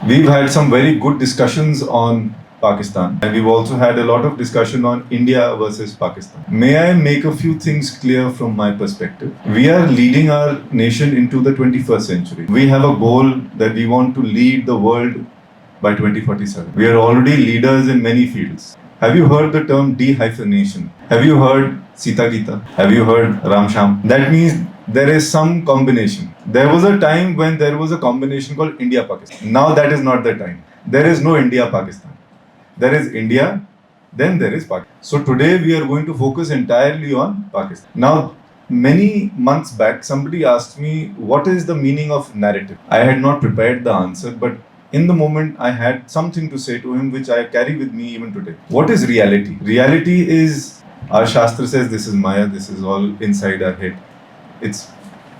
We've had some very good discussions on Pakistan, and we've also had a lot of discussion on India versus Pakistan. May I make a few things clear from my perspective? We are leading our nation into the 21st century. We have a goal that we want to lead the world by 2047. We are already leaders in many fields. Have you heard the term dehyphenation? Have you heard Sita Gita? Have you heard Ram Sham? That means there is some combination. There was a time when there was a combination called India-Pakistan. Now that is not the time. There is no India-Pakistan. There is India, then there is Pakistan. So today we are going to focus entirely on Pakistan. Now, many months back, somebody asked me, what is the meaning of narrative? I had not prepared the answer, but in the moment, I had something to say to him, which I carry with me even today. What is reality? Reality is, our Shastra says, this is Maya, this is all inside our head. It's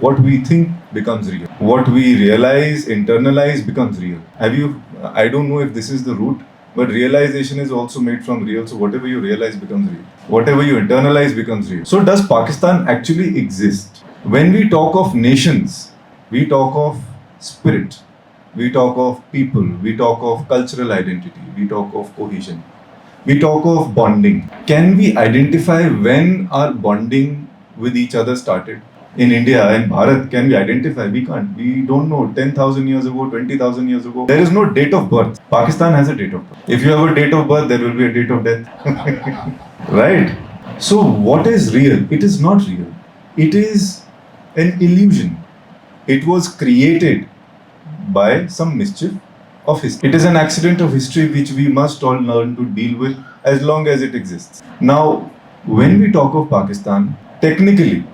what we think becomes real. What we realize, internalize becomes real. I don't know if this is the root, but realization is also made from real. So whatever you realize becomes real. Whatever you internalize becomes real. So does Pakistan actually exist? When we talk of nations, we talk of spirit. We talk of people, we talk of cultural identity, we talk of cohesion, we talk of bonding. Can we identify when our bonding with each other started? In India, in Bharat, can we identify? We can't. We don't know. 10,000 years ago, 20,000 years ago, there is no date of birth. Pakistan has a date of birth. If you have a date of birth, there will be a date of death. Right? So, what is real? It is not real. It is an illusion. It was created by some mischief of history. It is an accident of history which we must all learn to deal with as long as it exists. Now, when we talk of Pakistan, technically,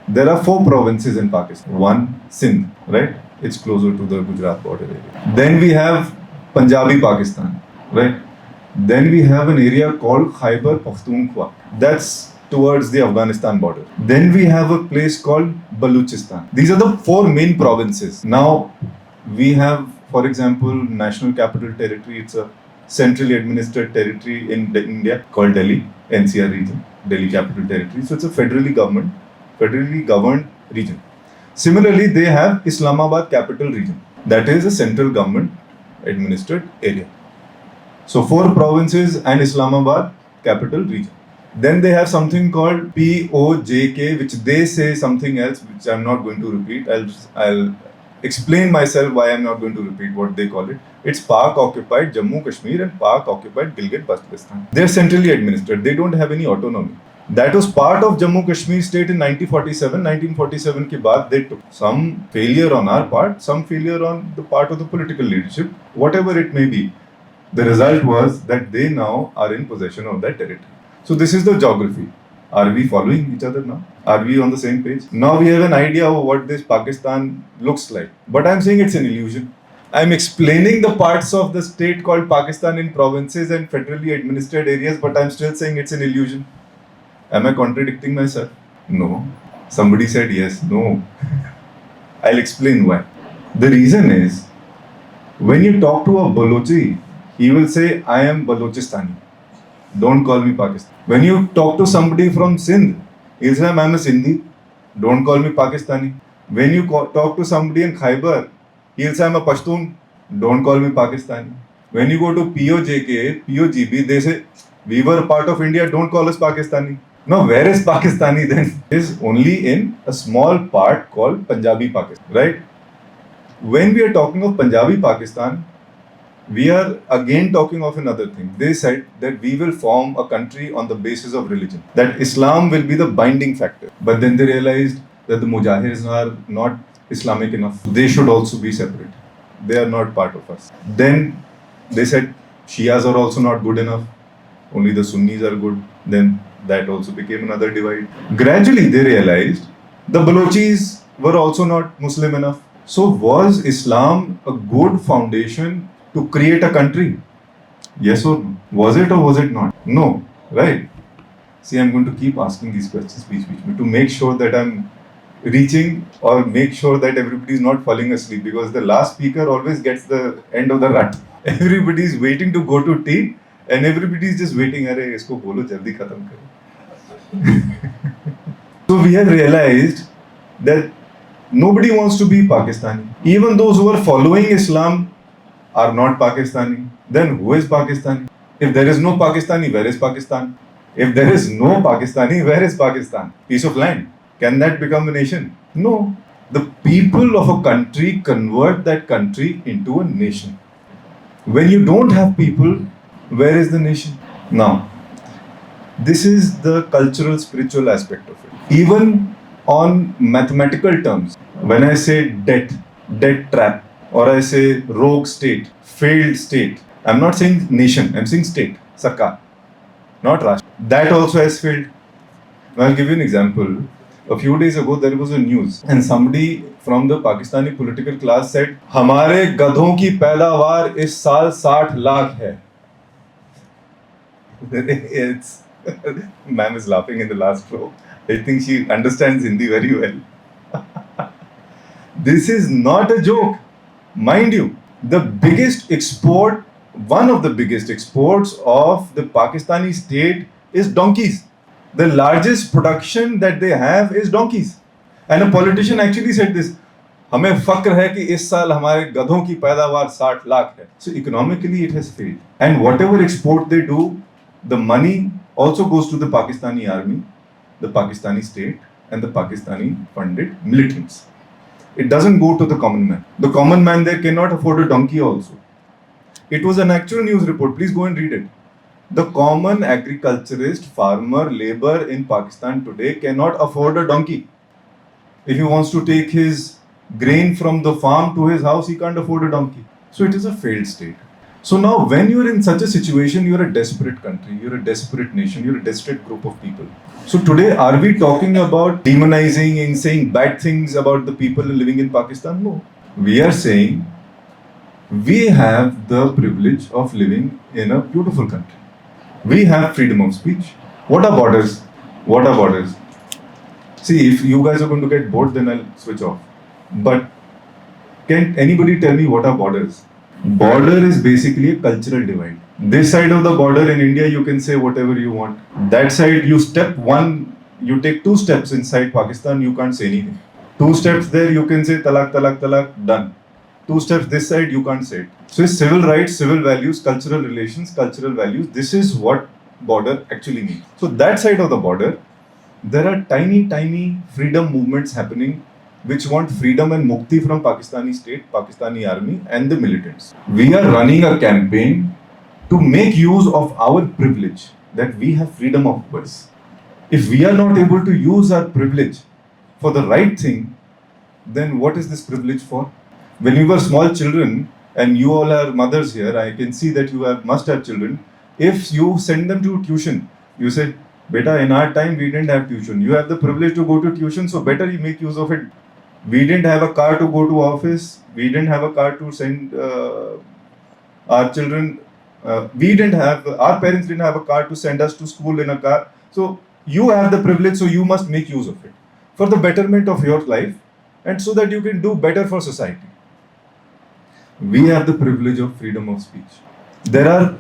there are 4 provinces in Pakistan. One, Sindh, right? It's closer to the Gujarat border area. Then we have Punjabi Pakistan, right? Then we have an area called Khyber Pakhtunkhwa. That's towards the Afghanistan border. Then we have a place called Baluchistan. These are the 4 main provinces. Now, we have, for example, National Capital Territory. It's a centrally administered territory in India called Delhi, NCR region, Delhi Capital Territory. So it's a federally governed region. Similarly, they have Islamabad Capital Region. That is a central government administered area. So 4 provinces and Islamabad Capital Region. Then they have something called POJK, which they say something else, which I'm not going to repeat. I'll explain myself why I'm not going to repeat what they call it. It's Pak-occupied Jammu Kashmir and Pak-occupied Gilgit-Baltistan. They're centrally administered. They don't have any autonomy. That was part of Jammu Kashmir state in 1947. 1947 ke baad they took some failure on our part, some failure on the part of the political leadership, whatever it may be. The result was that they now are in possession of that territory. So this is the geography. Are we following each other now? Are we on the same page? Now we have an idea of what this Pakistan looks like. But I'm saying it's an illusion. I'm explaining the parts of the state called Pakistan in provinces and federally administered areas, but I'm still saying it's an illusion. Am I contradicting myself? No. Somebody said yes. No. I'll explain why. The reason is, when you talk to a Balochi, he will say, I am Balochistan. Don't call me Pakistan. When you talk to somebody from Sindh, he'll say, I'm a Sindhi. Don't call me Pakistani. When you talk to somebody in Khyber, he'll say, I'm a Pashtun. Don't call me Pakistani. When you go to POJK, POGB, they say, we were a part of India, don't call us Pakistani. Now, where is Pakistani then? It is only in a small part called Punjabi Pakistan, right? When we are talking of Punjabi Pakistan, we are again talking of another thing. They said that we will form a country on the basis of religion, that Islam will be the binding factor. But then they realized that the Mujahids are not Islamic enough. They should also be separate. They are not part of us. Then they said Shias are also not good enough. Only the Sunnis are good. Then that also became another divide. Gradually they realized the Balochis were also not Muslim enough. So was Islam a good foundation to create a country? Yes or no? Was it or was it not? No, right? See, I'm going to keep asking these questions to make sure that I'm reaching or make sure that everybody is not falling asleep, because the last speaker always gets the end of the rut. Everybody is waiting to go to tea and everybody is just waiting, Arey, isko bolo jaldi khatam karo. So we have realized that nobody wants to be Pakistani. Even those who are following Islam are not Pakistani, then who is Pakistani? If there is no Pakistani, where is Pakistan? If there is no Pakistani, where is Pakistan? Piece of land. Can that become a nation? No. The people of a country convert that country into a nation. When you don't have people, where is the nation? Now, this is the cultural, spiritual aspect of it. Even on mathematical terms, when I say debt trap, or I say rogue state, failed state, I'm not saying nation, I'm saying state, Sarkar, not Rashtra. That also has failed. Now, I'll give you an example. A few days ago, there was a news, and somebody from the Pakistani political class said, "हमारे गधों की पैदावार इस साल 60 लाख है." It's ma'am is laughing in the last row. I think she understands Hindi very well. This is not a joke. Mind you, the biggest export, one of the biggest exports of the Pakistani state is donkeys. The largest production that they have is donkeys. And a politician actually said this, हमें फक्र है कि इस साल हमारे गधों की पैदावार 60 लाख है. So economically it has failed. And whatever export they do, the money also goes to the Pakistani army, the Pakistani state, and the Pakistani funded militants. It doesn't go to the common man. The common man there cannot afford a donkey also. It was an actual news report. Please go and read it. The common agriculturist, farmer, labor in Pakistan today cannot afford a donkey. If he wants to take his grain from the farm to his house, he can't afford a donkey. So it is a failed state. So now when you're in such a situation, you're a desperate country, you're a desperate nation, you're a desperate group of people. So today, are we talking about demonizing and saying bad things about the people living in Pakistan? No. We are saying we have the privilege of living in a beautiful country. We have freedom of speech. What are borders? What are borders? See, if you guys are going to get bored, then I'll switch off. But can anybody tell me what are borders? Border is basically a cultural divide. This side of the border in India, you can say whatever you want. That side, you take 2 steps inside Pakistan, you can't say anything. 2 steps there, you can say talak, talak, talak, done. 2 steps this side, you can't say it. So it's civil rights, civil values, cultural relations, cultural values. This is what border actually means. So that side of the border, there are tiny, tiny freedom movements happening which want freedom and mukti from Pakistani state, Pakistani army and the militants. We are running a campaign to make use of our privilege that we have freedom of voice. If we are not able to use our privilege for the right thing, then what is this privilege for? When we were small children, and you all are mothers here, I can see that you must have children. If you send them to tuition, you say, "Beta, in our time we didn't have tuition. You have the privilege to go to tuition, so better you make use of it." We didn't have a car to go to office. We didn't have a car to send our children. Our parents didn't have a car to send us to school in a car. So you have the privilege, so you must make use of it for the betterment of your life and so that you can do better for society. We have the privilege of freedom of speech. There are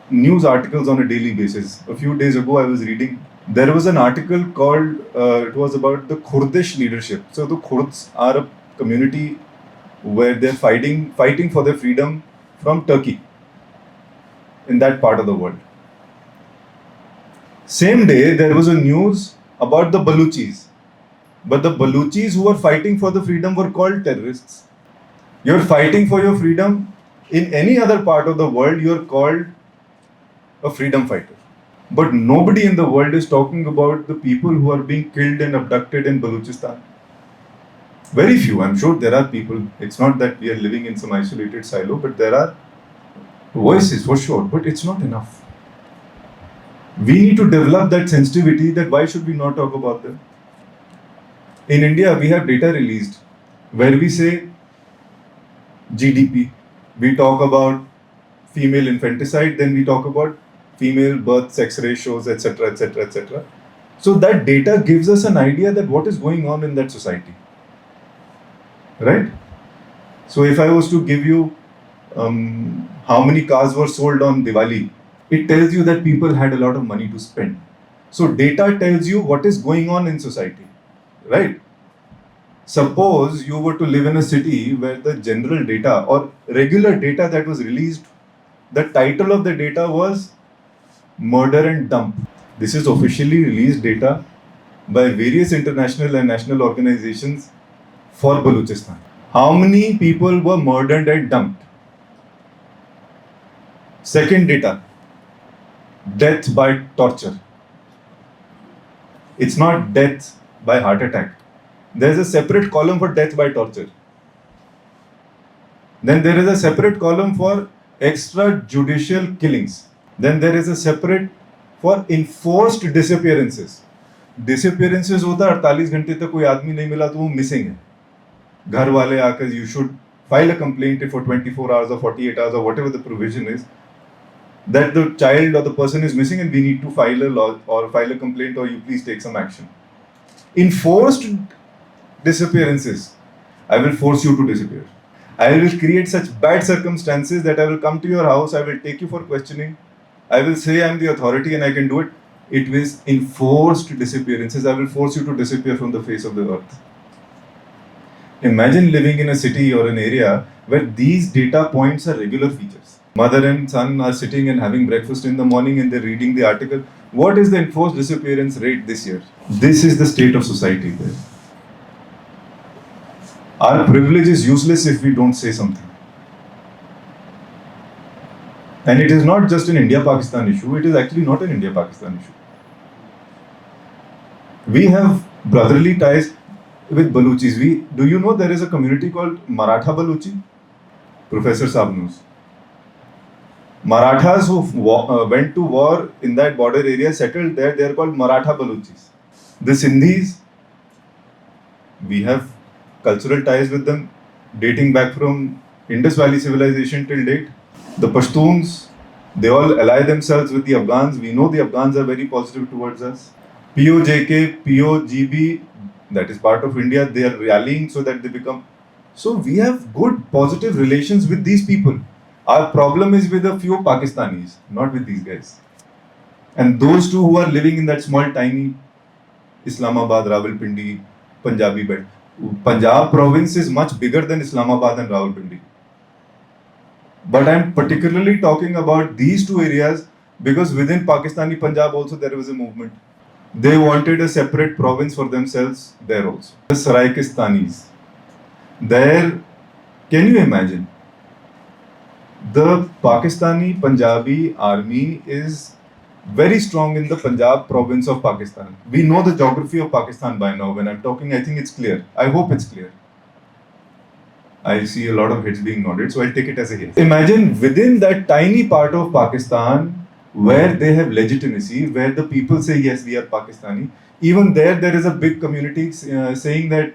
news articles on a daily basis. A few days ago, I was reading, there was an article called, it was about the Kurdish leadership. So the Kurds are a community where they're fighting for their freedom from Turkey in that part of the world. Same day, there was a news about the Baluchis. But the Baluchis who were fighting for the freedom were called terrorists. You're fighting for your freedom. In any other part of the world, you're called a freedom fighter. But nobody in the world is talking about the people who are being killed and abducted in Balochistan. Very few. I'm sure there are people. It's not that we are living in some isolated silo, but there are voices for sure. But it's not enough. We need to develop that sensitivity that why should we not talk about them? In India, we have data released where we say GDP. We talk about female infanticide, then we talk about female birth sex ratios, etc., etc., etc. So that data gives us an idea that what is going on in that society, right? So if I was to give you how many cars were sold on Diwali, it tells you that people had a lot of money to spend. So data tells you what is going on in society, right? Suppose you were to live in a city where the general data or regular data that was released, the title of the data was Murder and Dump. This is officially released data by various international and national organizations for Balochistan. How many people were murdered and dumped? Second data, death by torture. It's not death by heart attack. There's a separate column for death by torture. Then there is a separate column for extrajudicial killings. Then there is a separate for enforced disappearances. Disappearances होता है 48 घंटे तक कोई आदमी नहीं मिला तो वो मिसिंग है. घर वाले आकर you should file a complaint for 24 hours or 48 hours or whatever the provision is that the child or the person is missing and we need to file a law or file a complaint or you please take some action. Enforced disappearances, I will force you to disappear. I will create such bad circumstances that I will come to your house, I will take you for questioning, I will say I am the authority and I can do it. It is enforced disappearances. I will force you to disappear from the face of the earth. Imagine living in a city or an area where these data points are regular features. Mother and son are sitting and having breakfast in the morning and they're reading the article. What is the enforced disappearance rate this year? This is the state of society there. Our privilege is useless if we don't say something. And it is not just an India-Pakistan issue, it is actually not an India-Pakistan issue. We have brotherly ties with Baluchis. Do you know there is a community called Maratha Baluchi? Professor Saab knows. Marathas who went to war in that border area, settled there, they are called Maratha Baluchis. The Sindhis, we have cultural ties with them dating back from Indus Valley civilization till date. The Pashtuns, they all ally themselves with the Afghans. We know the Afghans are very positive towards us. POJK, POGB, that is part of India, they are rallying so that they become. So we have good positive relations with these people. Our problem is with a few Pakistanis, not with these guys. And those two who are living in that small tiny Islamabad, Rawalpindi, Punjabi belt. Punjab province is much bigger than Islamabad and Rawalpindi. But I'm particularly talking about these two areas because within Pakistani Punjab also there was a movement. They wanted a separate province for themselves there also. The Saraikistanis. There, can you imagine? The Pakistani Punjabi army is very strong in the Punjab province of Pakistan. We know the geography of Pakistan by now. When I'm talking, I think it's clear. I hope it's clear. I see a lot of heads being nodded, so I'll take it as a yes. Imagine within that tiny part of Pakistan where they have legitimacy, where the people say, yes, we are Pakistani. Even there is a big community saying that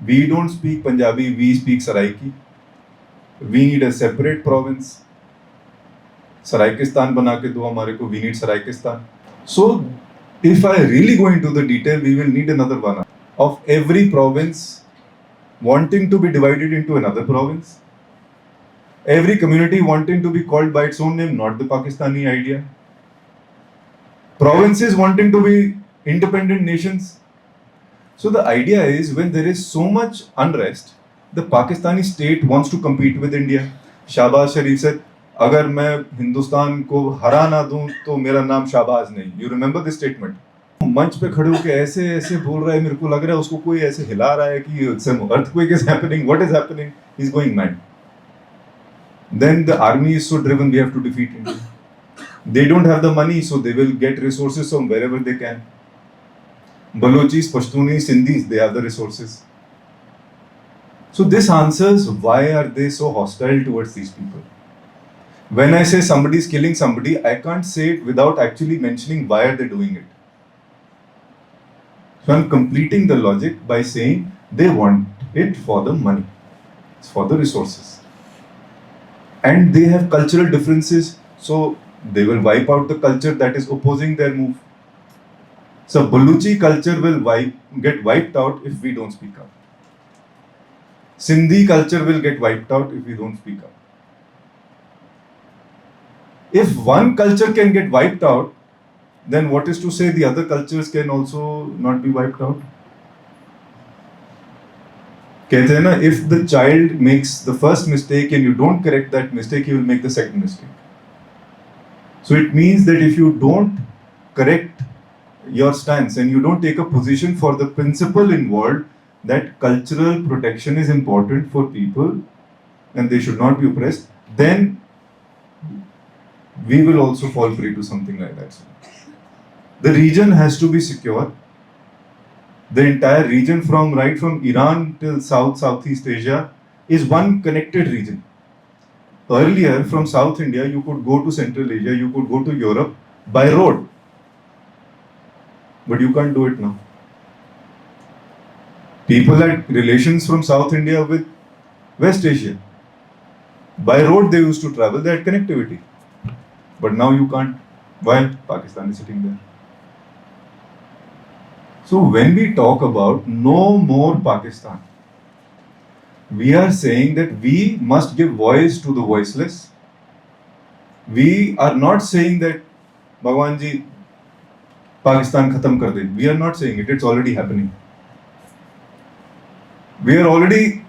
we don't speak Punjabi, we speak Saraiki. We need a separate province. Saraikistan bana ke do hamare ko, we need Saraikistan. So, if I really go into the detail, we will need another one of every province wanting to be divided into another province. Every community wanting to be called by its own name, not the Pakistani idea. Provinces wanting to be independent nations. So the idea is when there is so much unrest, the Pakistani state wants to compete with India. Shahbaz Sharif said, अगर मैं हिंदुस्तान को हरा ना दूं तो मेरा नाम शाहबाज नहीं. You remember this statement? मंच पे खड़े होकर ऐसे ऐसे बोल रहा है, मेरे को लग रहा है उसको कोई ऐसे हिला रहा है कि some earthquake is happening. What is happening? He's going mad. Then the army is so driven, we have to defeat India. They don't have the money, so they will get resources from wherever they can. Balochis, Pashtunis, Sindhis, they have the resources. So this answers why are they so hostile towards these people. When I say somebody is killing somebody, I can't say it without actually mentioning why are they doing it. So I'm completing the logic by saying they want it for the money. It's for the resources. And they have cultural differences, so they will wipe out the culture that is opposing their move. So Baluchi culture will get wiped out if we don't speak up. Sindhi culture will get wiped out if we don't speak up. If one culture can get wiped out, then what is to say the other cultures can also not be wiped out? कहते हैं ना, if the child makes the first mistake and you don't correct that mistake, he will make the second mistake. So it means that if you don't correct your stance and you don't take a position for the principle involved that cultural protection is important for people and they should not be oppressed, then we will also fall prey to something like that. The region has to be secure. The entire region from Iran till Southeast Asia is one connected region. Earlier, from South India, you could go to Central Asia, you could go to Europe by road. But you can't do it now. People had relations from South India with West Asia. By road they used to travel, they had connectivity. But now you can't. Why? Pakistan is sitting there. So when we talk about no more Pakistan, we are saying that we must give voice to the voiceless. We are not saying that Bhagwan ji, Pakistan khatam kar de. We are not saying it. It's already happening. We are already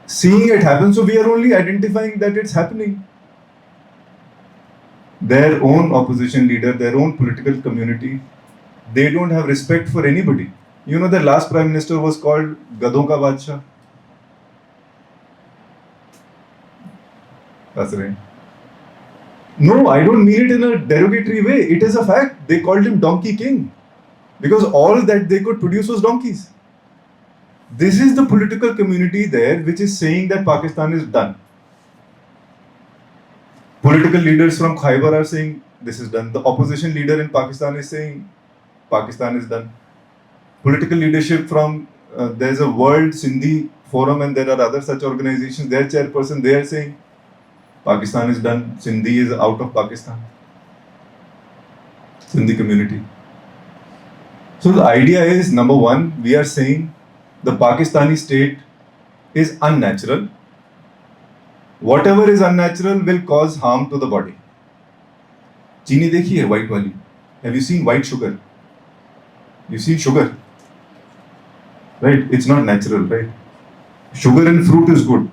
seeing it happen. So we are only identifying that it's happening. Their own opposition leader, their own political community, they don't have respect for anybody. You know, the last prime minister was called Gadon ka Badshah. That's right. No, I don't mean it in a derogatory way. It is a fact. They called him Donkey King because all that they could produce was donkeys. This is the political community there which is saying that Pakistan is done. Political leaders from Khyber are saying this is done. The opposition leader in Pakistan is saying Pakistan is done. Political leadership from there's a World Sindhi Forum and there are other such organizations. Their chairperson, they are saying Pakistan is done. Sindhi is out of Pakistan. Sindhi community. So the idea is, number one, we are saying the Pakistani state is unnatural. Whatever is unnatural will cause harm to the body. चीनी देखी है white वाली? Have you seen white sugar? You see sugar, right? It's not natural, right? Sugar in fruit is good.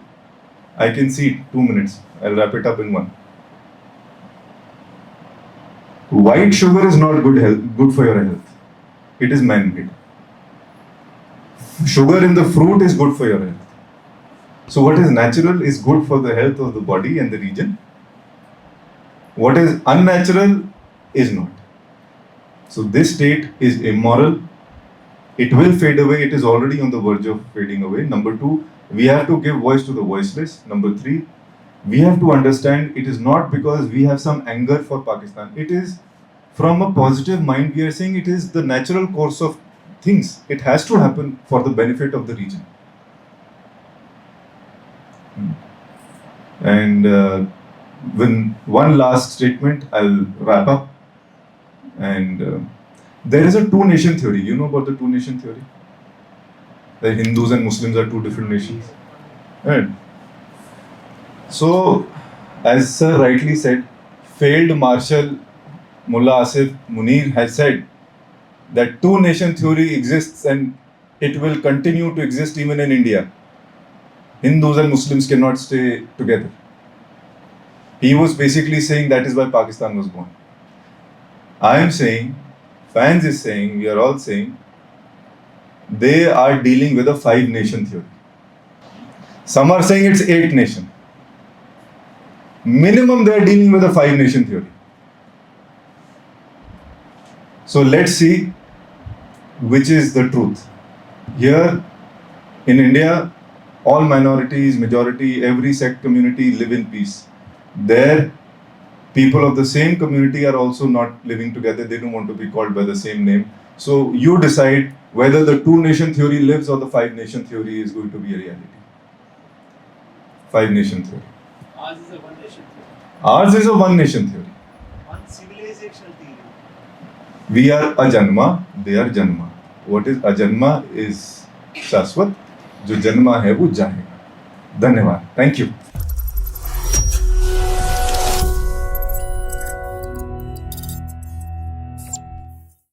I can see it. 2 minutes. I'll wrap it up in one. White sugar is not good for your health. It is man-made. Sugar in the fruit is good for your health. So what is natural is good for the health of the body and the region. What is unnatural is not. So this state is immoral. It will fade away. It is already on the verge of fading away. Number two, we have to give voice to the voiceless. Number three, we have to understand it is not because we have some anger for Pakistan. It is from a positive mind. We are saying it is the natural course of things. It has to happen for the benefit of the region. And with one last statement, I'll wrap up. And there is a two-nation theory. You know about the two-nation theory? That Hindus and Muslims are two different nations. Right. So, as Sir rightly said, failed Marshal Mullah Asif Munir has said that two-nation theory exists and it will continue to exist even in India. Hindus and Muslims cannot stay together. He was basically saying that is why Pakistan was born. I am saying, fans is saying, we are all saying, they are dealing with a 5-nation theory. Some are saying it's 8-nation. Minimum they are dealing with a 5-nation theory. So let's see which is the truth. Here in India, all minorities, majority, every sect community live in peace. There, people of the same community are also not living together. They don't want to be called by the same name. So you decide whether the two-nation theory lives or the 5-nation theory is going to be a reality. 5-nation theory. Ours is a 1-nation theory. Ours is a 1-nation theory. One civilizational theory. We are ajanma, they are janma. What is ajanma is शाश्वत, जो जन्मा है वो जाएगा. धन्यवाद. Thank you.